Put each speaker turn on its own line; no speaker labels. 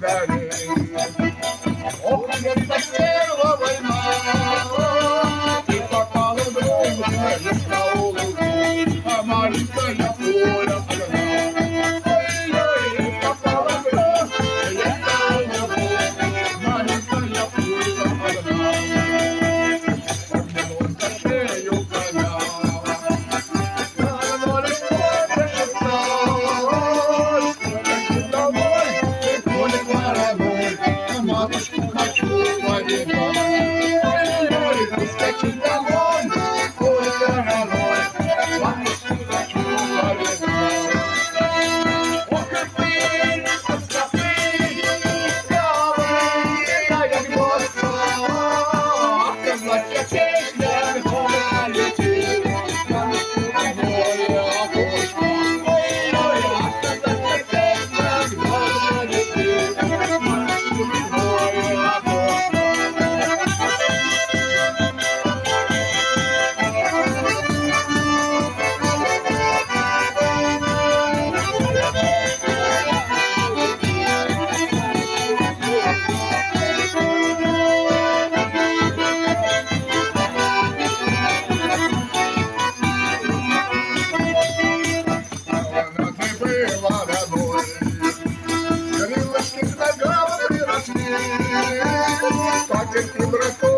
ударе. Ох, это первая война, и попала в другу, на улицу, а маленькая пуля одна. Ой-ой, попала в другу, на улицу, маленькая пуля одна. Подняла за шею коня, на море что-то шепталась, домой, ты поле вороной, а матушку хочу повидать. Ой-ой, выскочи домой, поле вороной, матушку хочу повидать. Ох, и пыль, стопы, белая гвоздка, ах, ты златая песня, года летит, матушку домой, окошко. Ой-ой, ах, ты златая песня, года летит, матушку домой, окошко. Она ты была родной, крылышки к ногам приросли, пакетки бросой.